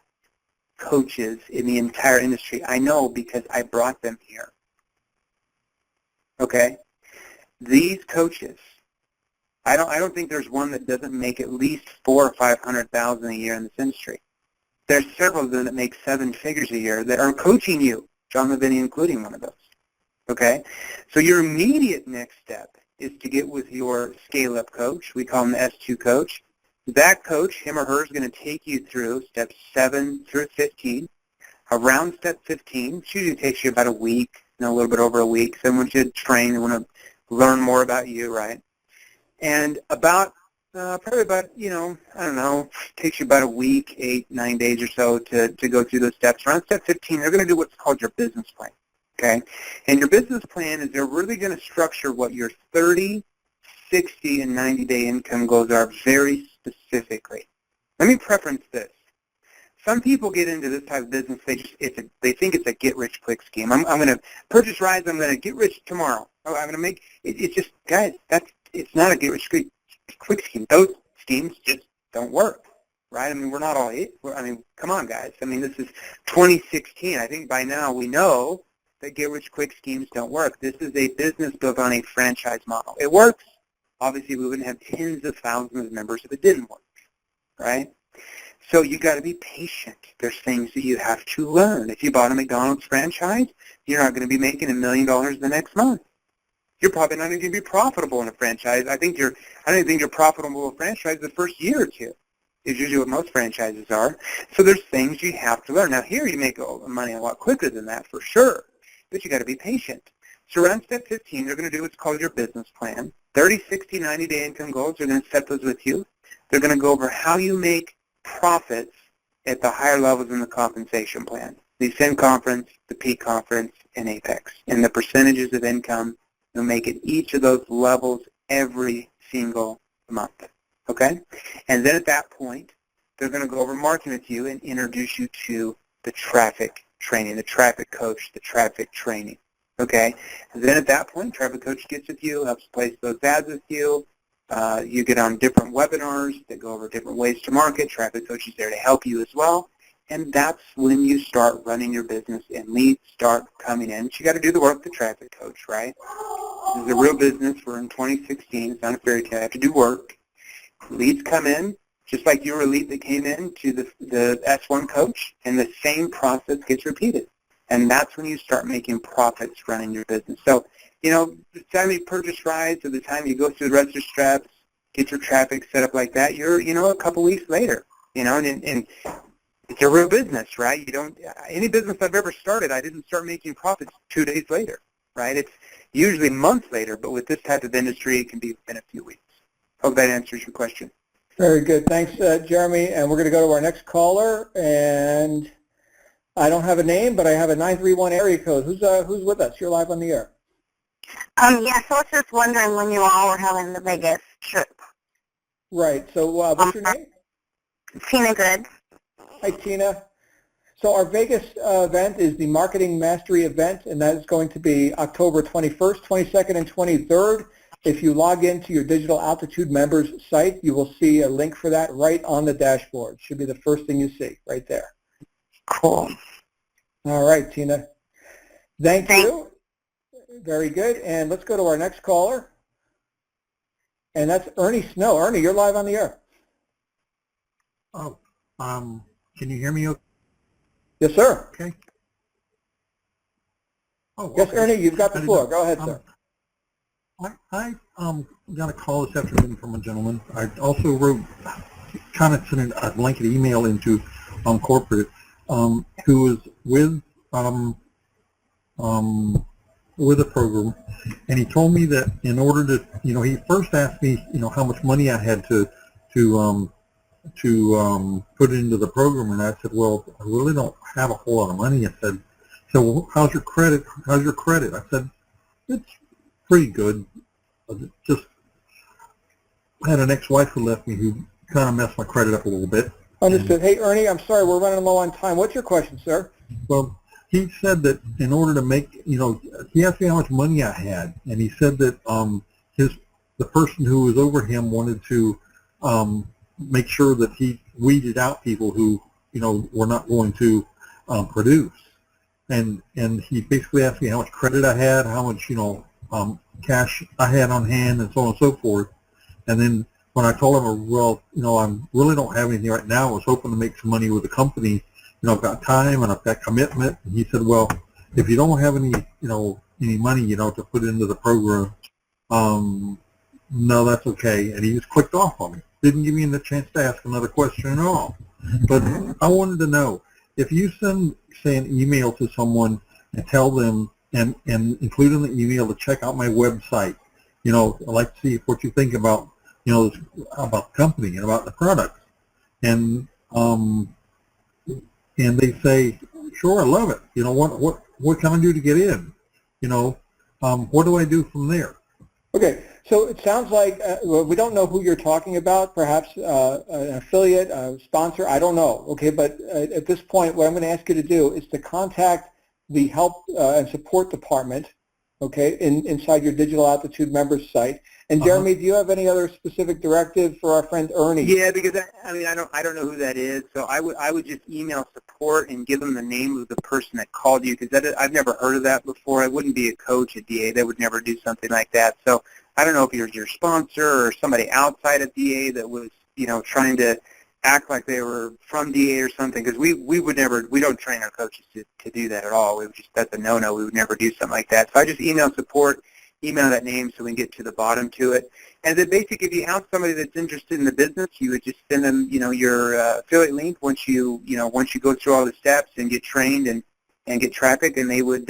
coaches in the entire industry. I know because I brought them here, okay? These coaches, I don't think there's one that doesn't make at least $400,000 or $500,000 a year in this industry. There's several of them that make 7 figures a year that are coaching you, John Lavinia including one of those. Okay, so your immediate next step is to get with your scale-up coach. We call him the S2 coach. That coach, him or her, is going to take you through steps 7 through 15. Around step 15, it usually takes you about a week, a little bit over a week. So once you train, they want to learn more about you, right? And probably about, I don't know, takes you about a week, 8, 9 days or so to go through those steps. Around step 15, they're going to do what's called your business plan. Okay, and your business plan is they're really going to structure what your 30, 60, and 90-day income goals are very specifically. Let me preference this. Some people get into this type of business, they think it's a get-rich-quick scheme. I'm going to purchase RISE, I'm going to get rich tomorrow. I'm going to make, it's just, guys, it's not a get-rich-quick scheme. Those schemes just don't work, right? I mean, we're not all, come on, guys. I mean, this is 2016. I think by now we know that get-rich-quick schemes don't work. This is a business built on a franchise model. It works. Obviously, we wouldn't have tens of thousands of members if it didn't work, right? So you got to be patient. There's things that you have to learn. If you bought a McDonald's franchise, you're not going to be making $1 million the next month. You're probably not going to be profitable in a franchise. I don't think you're profitable in a franchise the first year or two. Is usually what most franchises are. So there's things you have to learn. Now here you make money a lot quicker than that for sure, but you got to be patient. So around step 15, they're going to do what's called your business plan. 30, 60, 90-day income goals, they're going to set those with you. They're going to go over how you make profits at the higher levels in the compensation plan. The Ascend Conference, the Peak Conference, and Apex. And the percentages of income you'll make at each of those levels every single month. Okay? And then at that point, they're going to go over marketing with you and introduce you to the traffic training, the traffic coach, the traffic training. Okay? And then at that point, traffic coach gets with you, helps place those ads with you. You get on different webinars that go over different ways to market. Traffic coach is there to help you as well. And that's when you start running your business and leads start coming in. So you got to do the work, the traffic coach, right? This is a real business. We're in 2016. It's not a fairy tale. You have to do work. Leads come in, just like you were a lead that came in to the S1 coach, and the same process gets repeated. And that's when you start making profits running your business. So, the time you purchase RISE or the time you go through the rest of your steps, get your traffic set up like that, you're, a couple weeks later, and it's a real business, right? Any business I've ever started, I didn't start making profits 2 days later. right? It's usually months later, but with this type of industry, it can be within a few weeks. Hope that answers your question. Very good. Thanks, Jeremy. And we're going to go to our next caller. And I don't have a name, but I have a 931 area code. Who's with us? You're live on the air. Yeah, so I was just wondering when you all were having the Vegas trip. Right. So what's your name? Tina Good. Hi, Tina. So our Vegas event is the Marketing Mastery event, and that is going to be October 21st, 22nd, and 23rd. If you log into your Digital Altitude members site, you will see a link for that right on the dashboard. Should be the first thing you see right there. Cool. All right, Tina. Thank you. Very good. And let's go to our next caller. And that's Ernie Snow. Ernie, you're live on the air. Oh, can you hear me okay? Yes, sir. Okay. Oh, Yes, okay. Ernie, you've got the floor. Go ahead, sir. I got a call this afternoon from a gentleman. I also kind of sent a blanket email into corporate who was with a program, and he told me that in order to, he first asked me, how much money I had to put into the program, and I said, well, I really don't have a whole lot of money. I said, so well, how's your credit? I said, it's pretty good. I just had an ex-wife who left me who kind of messed my credit up a little bit. Understood. Hey, Ernie, I'm sorry, we're running low on time. What's your question, sir? Well, he said that in order to make, he asked me how much money I had, and he said that the person who was over him wanted to make sure that he weeded out people who, were not going to produce. And he basically asked me how much credit I had, how much, cash I had on hand, and so on and so forth. And then when I told him, well, I really don't have anything right now, I was hoping to make some money with the company, I've got time and I've got commitment. And he said, well, if you don't have any, any money, to put into the program, no, that's okay. And he just clicked off on me. Didn't give me the chance to ask another question at all. But I wanted to know, if you send, say, an email to someone and tell them, and include in the email to check out my website, I'd like to see what you think about, about the company and about the product. And they say, sure, I love it. What can I do to get in? What do I do from there? Okay, so it sounds like well, we don't know who you're talking about, perhaps an affiliate, a sponsor, I don't know. Okay, but at this point, what I'm going to ask you to do is to contact the help and support department, okay, inside your Digital Altitude members site. And Jeremy, do you have any other specific directive for our friend Ernie? Yeah, because I don't know who that is. So I would just email support and give them the name of the person that called you, because I've never heard of that before. I wouldn't be a coach at DA. They would never do something like that. So I don't know if you're your sponsor or somebody outside of DA that was trying to act like they were from DA or something, because we don't train our coaches to do that at all. That's a no-no. We would never do something like that. So I just email support, email that name so we can get to the bottom to it. And then basically, if you have somebody that's interested in the business, you would just send them, your affiliate link once you go through all the steps and get trained and get traffic, and they would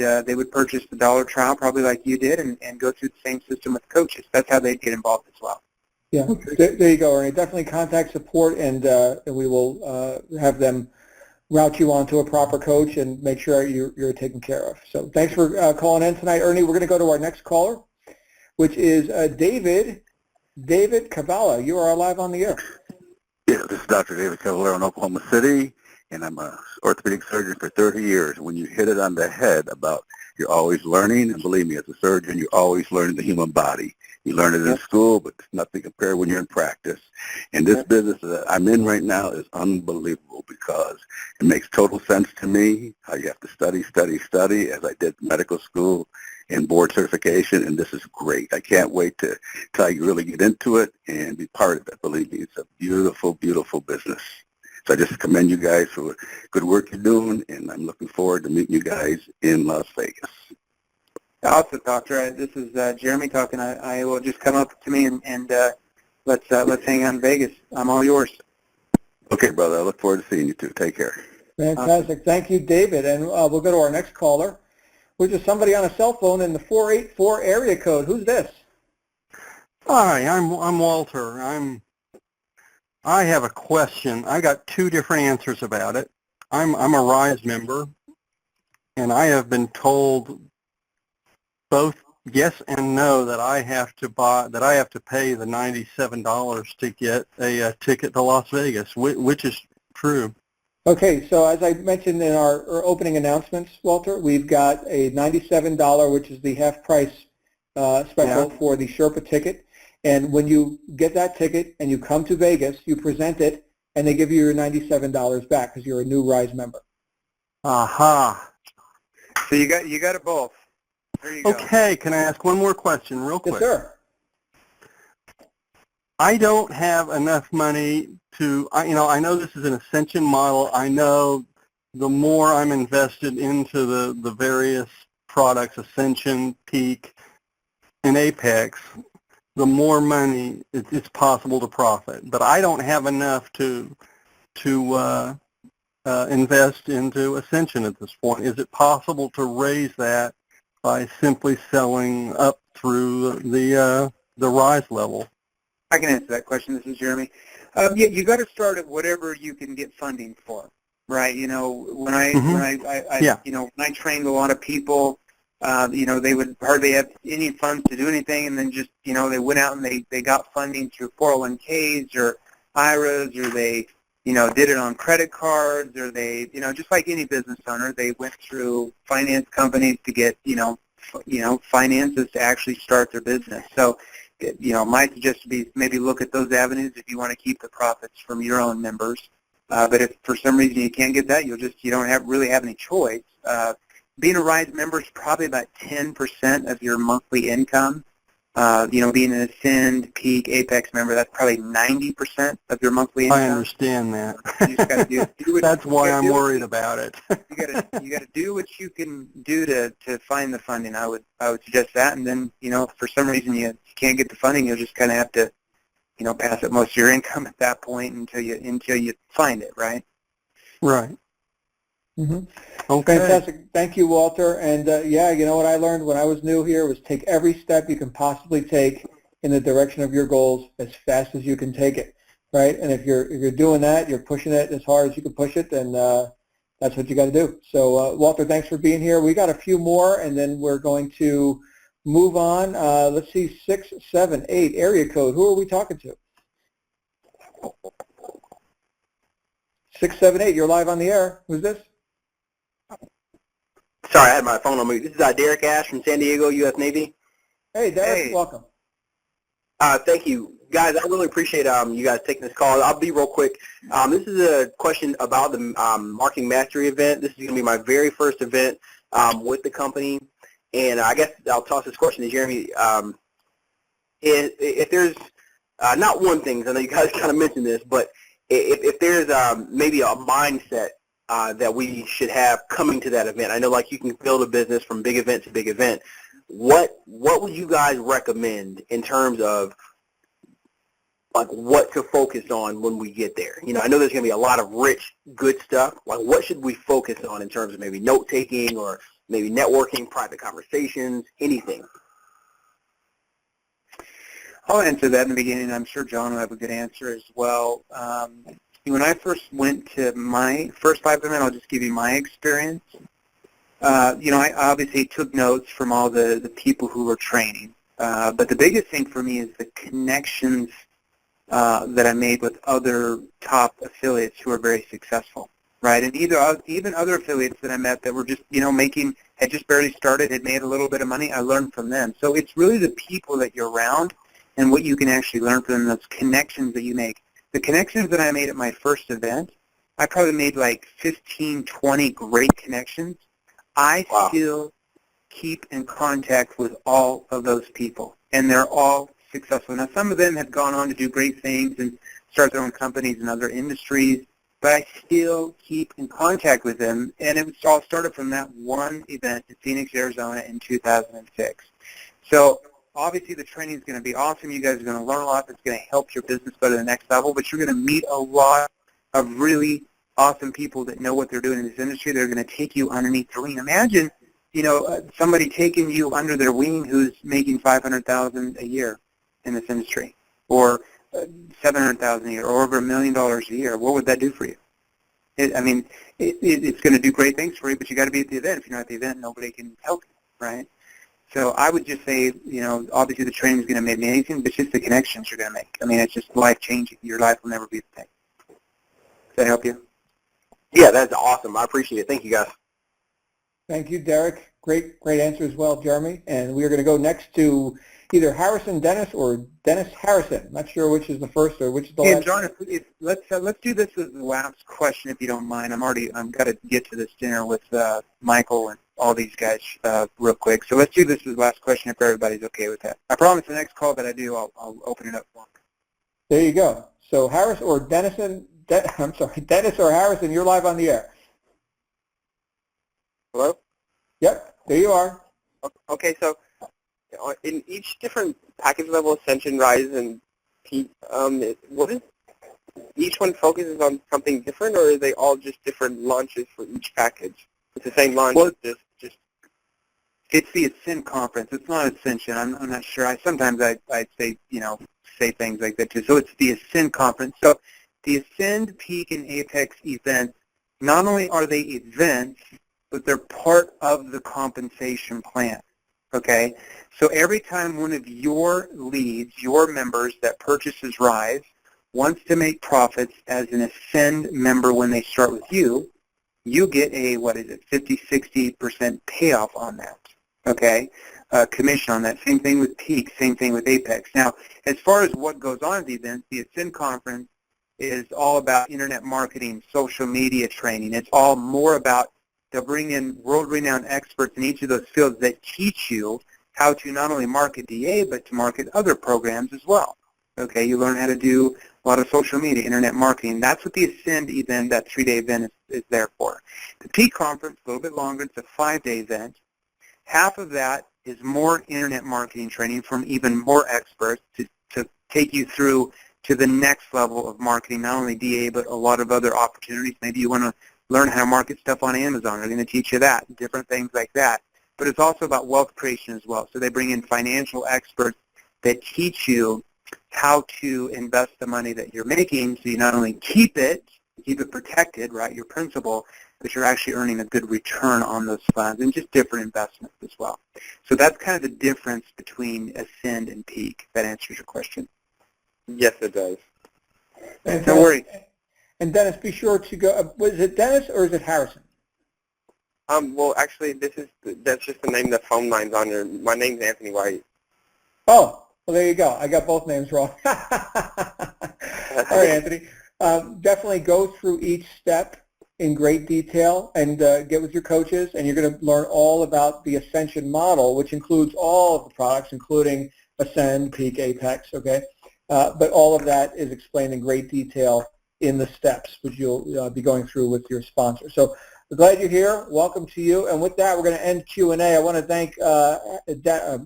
purchase the dollar trial probably like you did and go through the same system with coaches. That's how they'd get involved as well. Yeah, there you go, Ernie. Definitely contact support, and we will have them route you onto a proper coach and make sure you're taken care of. So thanks for calling in tonight, Ernie. We're going to go to our next caller, which is David Cavallo. You are live on the air. Yeah, this is Dr. David Cavallero in Oklahoma City, and I'm an orthopedic surgeon for 30 years. When you hit it on the head about you're always learning, and believe me, as a surgeon, you're always learning the human body. You learn it in school, but it's nothing compared when you're in practice. And this business that I'm in right now is unbelievable because it makes total sense to me how you have to study, as I did medical school and board certification, and this is great. I can't wait till you really get into it and be part of it. Believe me, it's a beautiful, beautiful business. So I just commend you guys for good work you're doing, and I'm looking forward to meeting you guys in Las Vegas. Awesome, Doctor. This is Jeremy talking. I will just come up to me and let's hang out in Vegas. I'm all yours. Okay, brother. I look forward to seeing you too. Take care. Fantastic. Thank you, David. And we'll go to our next caller, We're just somebody on a cell phone in the 484 area code. Who's this? Hi, I'm Walter. I have a question. I got two different answers about it. I'm a RISE member, and I have been told both yes and no that I have to pay the $97 to get a ticket to Las Vegas. Which is true? Okay, so as I mentioned in our opening announcements, Walter, we've got a $97, which is the half price special for the Sherpa ticket. And when you get that ticket and you come to Vegas, you present it, and they give you your $97 back because you're a new RISE member. Aha. So you got it both. There you go. Okay, can I ask one more question real quick? Yes, sir. I don't have enough money to, I know this is an Ascension model. I know the more I'm invested into the various products, Ascension, Peak, and Apex, the more money it's possible to profit. But I don't have enough to invest into Ascension at this point. Is it possible to raise that by simply selling up through the RISE level? I can answer that question. This is Jeremy. Yeah, you got to start at whatever you can get funding for, right? You know, when I trained a lot of people, they would hardly have any funds to do anything, and then just, they went out and they got funding through 401ks or IRAs, or they, did it on credit cards, or they, just like any business owner, they went through finance companies to get, finances to actually start their business. So, my suggestion would be maybe look at those avenues if you want to keep the profits from your own members. But if for some reason you can't get that, you don't really have any choice. Being a RISE member is probably about 10% of your monthly income. Being an Ascend, Peak, Apex member, that's probably 90% of your monthly income. I understand that. You just got to do what, that's why I'm worried about it. you got to do what you can do to find the funding. I would suggest that, and then if for some reason you can't get the funding, you'll just kind of have to pass up most of your income at that point until you find it, right? Right. Mm-hmm. Okay. Fantastic. Thank you, Walter. And what I learned when I was new here was take every step you can possibly take in the direction of your goals as fast as you can take it, right? And if you're doing that, you're pushing it as hard as you can push it, then that's what you got to do. So, Walter, thanks for being here. We got a few more, and then we're going to move on. Let's see, 678 area code. Who are we talking to? 678. You're live on the air. Who's this? Sorry, I had my phone on mute. This is Derek Ash from San Diego, U.S. Navy. Hey, Derek, welcome. Thank you. Guys, I really appreciate you guys taking this call. I'll be real quick. This is a question about the Marketing Mastery event. This is going to be my very first event with the company. And I guess I'll toss this question to Jeremy. If there's not one thing, I know you guys kind of mentioned this, but if there's maybe a mindset that we should have coming to that event. I know, like, you can build a business from big event to big event. What would you guys recommend in terms of, like, what to focus on when we get there? I know there's going to be a lot of rich, good stuff. Like, what should we focus on in terms of maybe note-taking or maybe networking, private conversations, anything? I'll answer that in the beginning. I'm sure John will have a good answer as well. When I first went to my first live event, I'll just give you my experience. I obviously took notes from all the people who were training. But the biggest thing for me is the connections that I made with other top affiliates who are very successful, right? And even other affiliates that I met that were just, had just barely started, had made a little bit of money, I learned from them. So it's really the people that you're around and what you can actually learn from them, those connections that you make. The connections that I made at my first event, I probably made like 15, 20 great connections. I still keep in contact with all of those people, and they're all successful. Now, some of them have gone on to do great things and start their own companies in other industries, but I still keep in contact with them, and it all started from that one event in Phoenix, Arizona in 2006. So obviously the training is going to be awesome. You guys are going to learn a lot that's going to help your business go to the next level, but you're going to meet a lot of really awesome people that know what they're doing in this industry. They're going to take you underneath the ring. Imagine somebody taking you under their wing who's making $500,000 a year in this industry, or $700,000 a year, or over $1 million a year, what would that do for you? It's going to do great things for you, but you got to be at the event. If you're not at the event, nobody can help you, right? So I would just say, obviously the training is going to make amazing, but it's just the connections you're going to make. It's just life-changing. Your life will never be the same. Does that help you? Yeah, that's awesome. I appreciate it. Thank you, guys. Thank you, Derek. Great answer as well, Jeremy. And we are going to go next to either Harrison Dennis or Dennis Harrison. Not sure which is the first or which is the last. John, let's do this as the last question, if you don't mind. I'm got to get to this dinner with Michael and all these guys real quick. So let's do this as the last question if everybody's okay with that. I promise the next call that I do, I'll open it up for them. There you go. So Harris or Dennis or Harrison, you're live on the air. Hello? Yep, there you are. Okay, so in each different package level, Ascension, Rise, and Peak, each one focuses on something different, or are they all just different launches for each package? It's the same launch, well, just it's the Ascend conference. It's not Ascension. I'm not sure. Sometimes I say things like that too. So it's the Ascend conference. So the Ascend, Peak, and Apex events, not only are they events, but they're part of the compensation plan, okay? So every time one of your leads, your members that purchases Rise, wants to make profits as an Ascend member when they start with you, you get a, 50-60% payoff on that, okay? Commission on that. Same thing with Peak, same thing with Apex. Now, as far as what goes on at the events, the Ascend conference is all about internet marketing, social media training. It's all more about, they'll bring in world-renowned experts in each of those fields that teach you how to not only market DA, but to market other programs as well. Okay, you learn how to do a lot of social media, internet marketing. That's what the Ascend event, that 3-day event, is there for. The Peak conference, a little bit longer, it's a 5-day event. Half of that is more internet marketing training from even more experts to take you through to the next level of marketing, not only DA, but a lot of other opportunities. Maybe you want to learn how to market stuff on Amazon. They're going to teach you that, different things like that. But it's also about wealth creation as well. So they bring in financial experts that teach you how to invest the money that you're making, so you not only keep it protected, right, your principal, but you're actually earning a good return on those funds and just different investments as well. So that's kind of the difference between Ascend and Peak. That answers your question. yes, it does. And No worries. And Dennis, be sure to go. Was it Dennis or is it Harrison? Well, actually, that's just the name the phone line's on here. My name's Anthony White. Oh, well, there you go. I got both names wrong. All right, Anthony. Definitely go through each step in great detail and get with your coaches, and you're going to learn all about the Ascension model, which includes all of the products, including Ascend, Peak, Apex, okay? But all of that is explained in great detail in the steps, which you'll be going through with your sponsor. So we're glad you're here. Welcome to you. And with that, we're going to end Q&A. I want to thank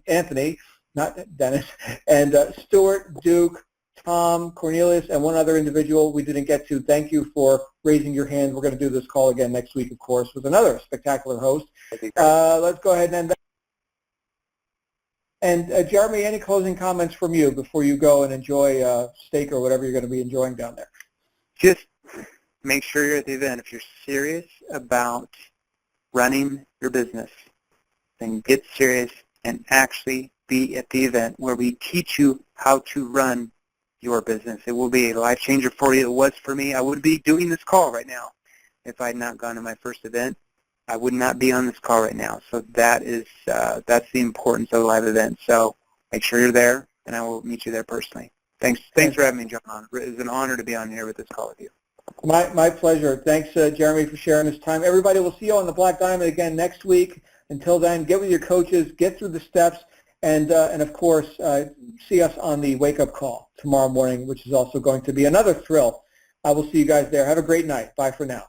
Anthony, not Dennis, and Stuart, Duke, Tom, Cornelius, and one other individual we didn't get to. Thank you for raising your hand. We're going to do this call again next week, of course, with another spectacular host. Let's go ahead and end that. And Jeremy, any closing comments from you before you go and enjoy steak or whatever you're going to be enjoying down there? Just make sure you're at the event. If you're serious about running your business, then get serious and actually be at the event where we teach you how to run your business. It will be a life changer for you. It was for me. I would be doing this call right now if I had not gone to my first event. I would not be on this call right now. So that is that's the importance of a live event. So make sure you're there, and I will meet you there personally. Thanks for having me, John. It was an honor to be on here with this call with you. My pleasure. Thanks, Jeremy, for sharing this time. Everybody, we'll see you on the Black Diamond again next week. Until then, get with your coaches, get through the steps, and of course, see us on the wake-up call tomorrow morning, which is also going to be another thrill. I will see you guys there. Have a great night. Bye for now.